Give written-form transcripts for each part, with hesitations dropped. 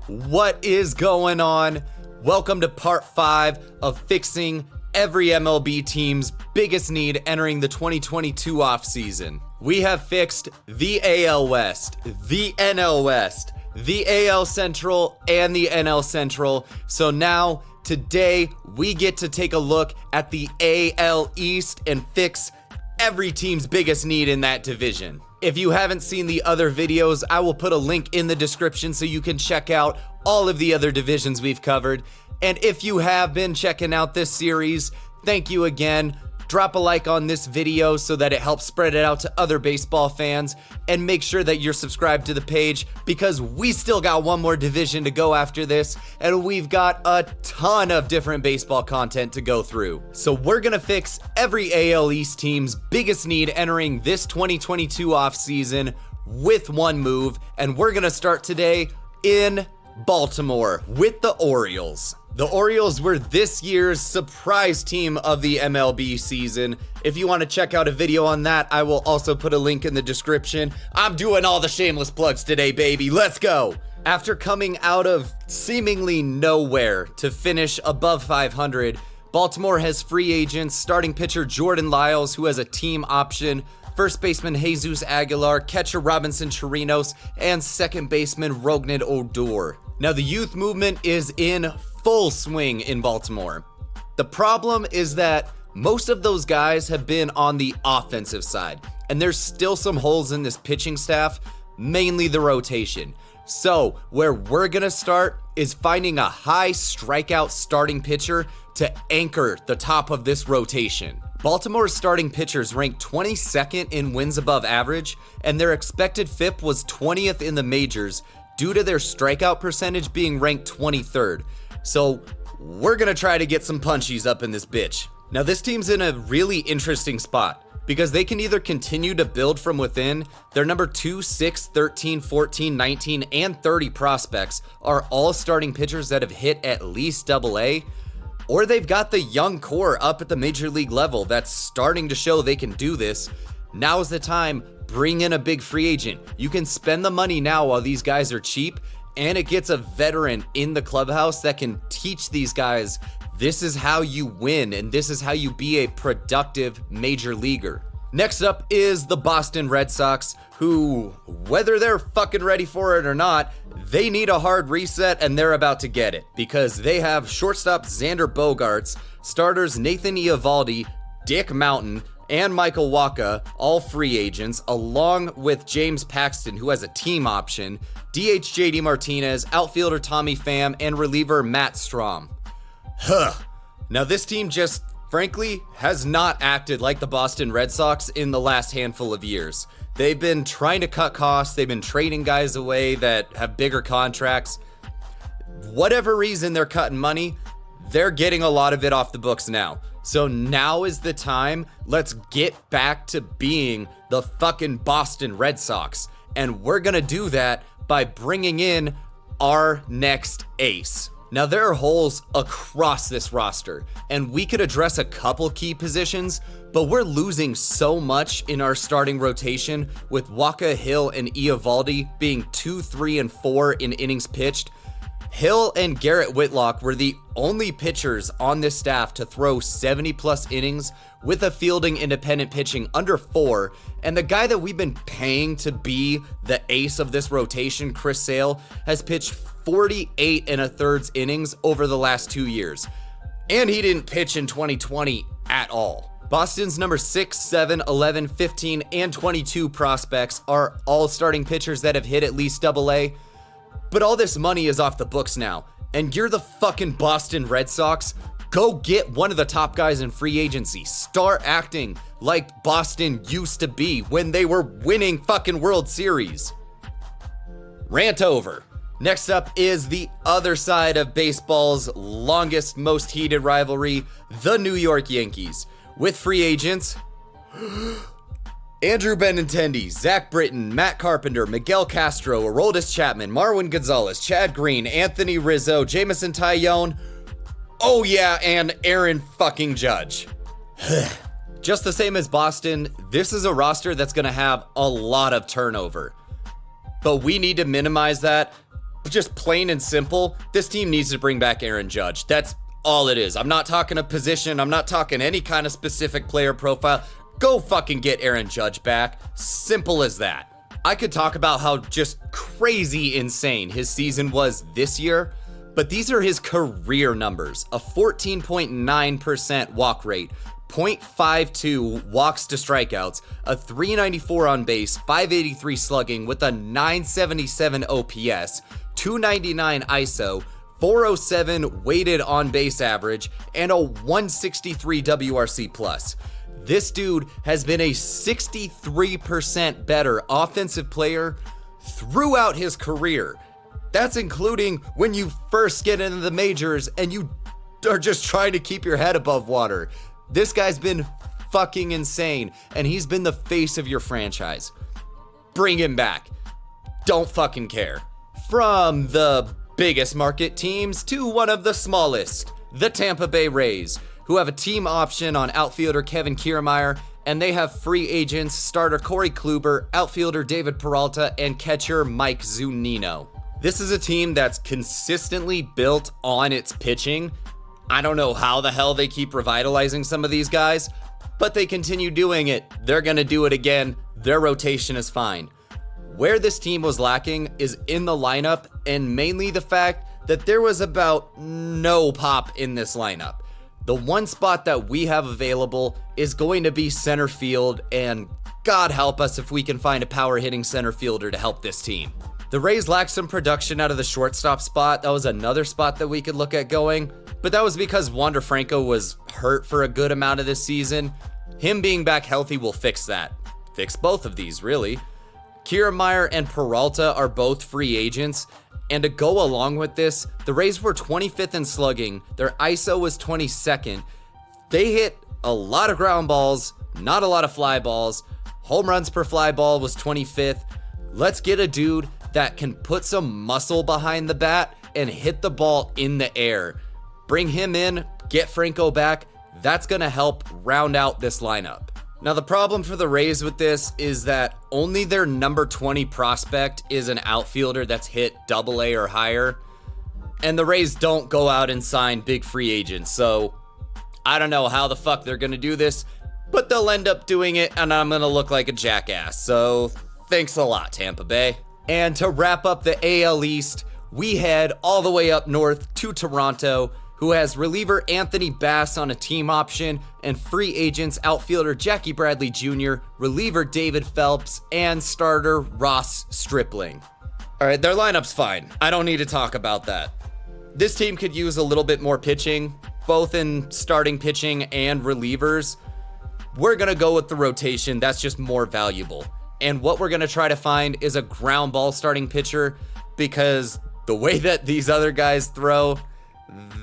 What is going on? Welcome to part 5 of fixing every MLB team's biggest need entering the 2022 offseason. We have fixed the AL West, the NL West, the AL Central, and the NL Central. So now, today, we get to take a look at the AL East and fix every team's biggest need in that division. If you haven't seen the other videos, I will put a link in the description so you can check out all of the other divisions we've covered. And if you have been checking out this series, thank you again. Drop a like on this video so that it helps spread it out to other baseball fans, and make sure that you're subscribed to the page because we still got one more division to go after this, and we've got a ton of different baseball content to go through. So we're gonna fix every AL East team's biggest need entering this 2022 offseason with one move, and we're gonna start today in Baltimore with the Orioles. The Orioles were this year's surprise team of the MLB season. If you want to check out a video on that, I will also put a link in the description. I'm doing all the shameless plugs today, baby. Let's go. After coming out of seemingly nowhere to finish above 500, Baltimore has free agents, starting pitcher Jordan Lyles, who has a team option, first baseman Jesus Aguilar, catcher Robinson Chirinos, and second baseman Rognan Odor. Now, the youth movement is in full swing in Baltimore. The problem is that most of those guys have been on the offensive side, and there's still some holes in this pitching staff, mainly the rotation. So where we're gonna start is finding a high strikeout starting pitcher to anchor the top of this rotation. Baltimore's starting pitchers ranked 22nd in wins above average, and their expected FIP was 20th in the majors due to their strikeout percentage being ranked 23rd. So we're gonna try to get some punchies up in this bitch. Now, this team's in a really interesting spot because they can either continue to build from within. Their number 2, 6, 13, 14, 19, and 30 prospects are all starting pitchers that have hit at least AA, or they've got the young core up at the major league level that's starting to show they can do this. Now's the time. Bring in a big free agent. You can spend the money now while these guys are cheap, and it gets a veteran in the clubhouse that can teach these guys this is how you win and this is how you be a productive major leaguer. Next up is the Boston Red Sox, who, whether they're fucking ready for it or not, they need a hard reset, and they're about to get it because they have shortstop Xander Bogaerts, starters Nathan Eovaldi, Dick Mountain, and Michael Wacha, all free agents, along with James Paxton, who has a team option, DH JD Martinez, outfielder Tommy Pham, and reliever Matt Strom. Now, this team just, frankly, has not acted like the Boston Red Sox in the last handful of years. They've been trying to cut costs, they've been trading guys away that have bigger contracts. Whatever reason they're cutting money, they're getting a lot of it off the books now. So now is the time. Let's get back to being the fucking Boston Red Sox. And we're gonna do that by bringing in our next ace. Now, there are holes across this roster, and we could address a couple key positions, but we're losing so much in our starting rotation with Wacha, Hill, and Eovaldi being 2, 3, and 4 in innings pitched. Hill and Garrett Whitlock were the only pitchers on this staff to throw 70 plus innings with a fielding independent pitching under 4, and the guy that we've been paying to be the ace of this rotation, Chris Sale, has pitched 48 1/3 innings over the last 2 years, and he didn't pitch in 2020 at all. Boston's number 6, 7, 11, 15, and 22 prospects are all starting pitchers that have hit at least AA. But all this money is off the books now, and you're the fucking Boston Red Sox. Go get one of the top guys in free agency. Start acting like Boston used to be when they were winning fucking World Series. Rant over. Next up is the other side of baseball's longest, most heated rivalry, the New York Yankees. With free agents, Andrew Benintendi, Zach Britton, Matt Carpenter, Miguel Castro, Aroldis Chapman, Marwin Gonzalez, Chad Green, Anthony Rizzo, Jamison Tyone, oh yeah, and Aaron fucking Judge. Just the same as Boston, this is a roster that's gonna have a lot of turnover. But we need to minimize that just plain and simple, this team needs to bring back Aaron Judge. That's all it is. I'm not talking a position. I'm not talking any kind of specific player profile. Go fucking get Aaron Judge back. Simple as that. I could talk about how just crazy insane his season was this year, but these are his career numbers. A 14.9% walk rate, 0.52 walks to strikeouts, a 394 on base, 583 slugging with a 977 OPS, 299 ISO, 407 weighted on base average, and a 163 WRC plus. This dude has been a 63% better offensive player throughout his career. That's including when you first get into the majors and you are just trying to keep your head above water. This guy's been fucking insane, and he's been the face of your franchise. Bring him back. Don't fucking care. From the biggest market teams to one of the smallest, the Tampa Bay Rays, who have a team option on outfielder Kevin Kiermaier, and they have free agents starter Corey Kluber, outfielder David Peralta, and catcher Mike Zunino. This is a team that's consistently built on its pitching. I don't know how the hell they keep revitalizing some of these guys, but they continue doing it. They're gonna do it again. Their rotation is fine. Where this team was lacking is in the lineup, and mainly the fact that there was about no pop in this lineup. The one spot that we have available is going to be center field, and God help us if we can find a power hitting center fielder to help this team. The Rays lacked some production out of the shortstop spot. That was another spot that we could look at going, but that was because Wander Franco was hurt for a good amount of this season. Him being back healthy will fix that. Fix both of these, really. Kiermaier and Peralta are both free agents, and to go along with this, the Rays were 25th in slugging. Their ISO was 22nd. They hit a lot of ground balls, not a lot of fly balls. Home runs per fly ball was 25th. Let's get a dude that can put some muscle behind the bat and hit the ball in the air. Bring him in, get Franco back. That's going to help round out this lineup. Now, the problem for the Rays with this is that only their number 20 prospect is an outfielder that's hit AA or higher, and the Rays don't go out and sign big free agents, so I don't know how the fuck they're gonna do this, but they'll end up doing it, and I'm gonna look like a jackass, so thanks a lot, Tampa Bay. And to wrap up the AL East, we head all the way up north to Toronto, who has reliever Anthony Bass on a team option, and free agents outfielder Jackie Bradley Jr., reliever David Phelps, and starter Ross Stripling. All right, their lineup's fine. I don't need to talk about that. This team could use a little bit more pitching, both in starting pitching and relievers. We're gonna go with the rotation. That's just more valuable. And what we're gonna try to find is a ground ball starting pitcher, because the way that these other guys throw,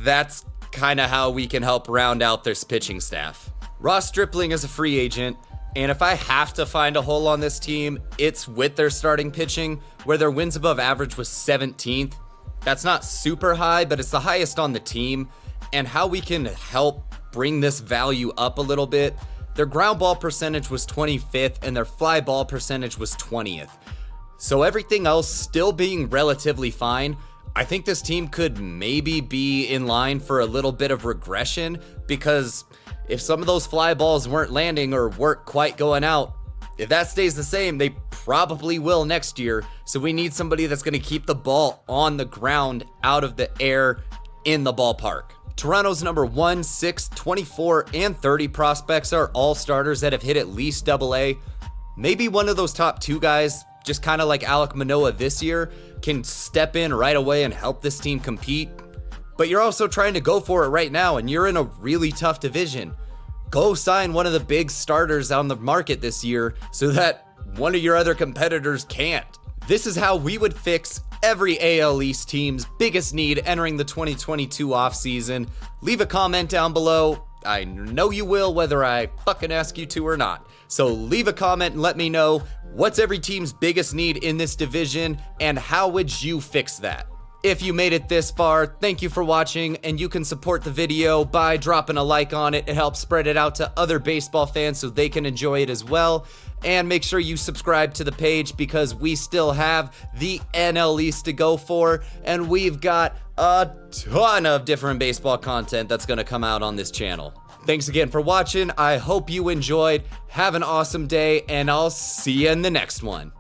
that's kind of how we can help round out this pitching staff. Ross Stripling is a free agent, and if I have to find a hole on this team, it's with their starting pitching, where their wins above average was 17th. That's not super high, but it's the highest on the team, and how we can help bring this value up a little bit. Their ground ball percentage was 25th, and their fly ball percentage was 20th. So everything else still being relatively fine, I think this team could maybe be in line for a little bit of regression, because if some of those fly balls weren't landing or weren't quite going out, if that stays the same, they probably will next year. So we need somebody that's going to keep the ball on the ground, out of the air, in the ballpark. Toronto's number 1, 6, 24, and 30 prospects are all starters that have hit at least AA. Maybe one of those top two guys, just kind of like Alek Manoah this year, can step in right away and help this team compete. But you're also trying to go for it right now, and you're in a really tough division. Go sign one of the big starters on the market this year so that one of your other competitors can't. This is how we would fix every AL East team's biggest need entering the 2022 offseason. Leave a comment down below. I know you will, whether I fucking ask you to or not. So leave a comment and let me know what's every team's biggest need in this division, and how would you fix that? If you made it this far, thank you for watching, and you can support the video by dropping a like on it. It helps spread it out to other baseball fans so they can enjoy it as well. And make sure you subscribe to the page because we still have the NL East to go for, and we've got a ton of different baseball content that's going to come out on this channel. Thanks again for watching. I hope you enjoyed. Have an awesome day, and I'll see you in the next one.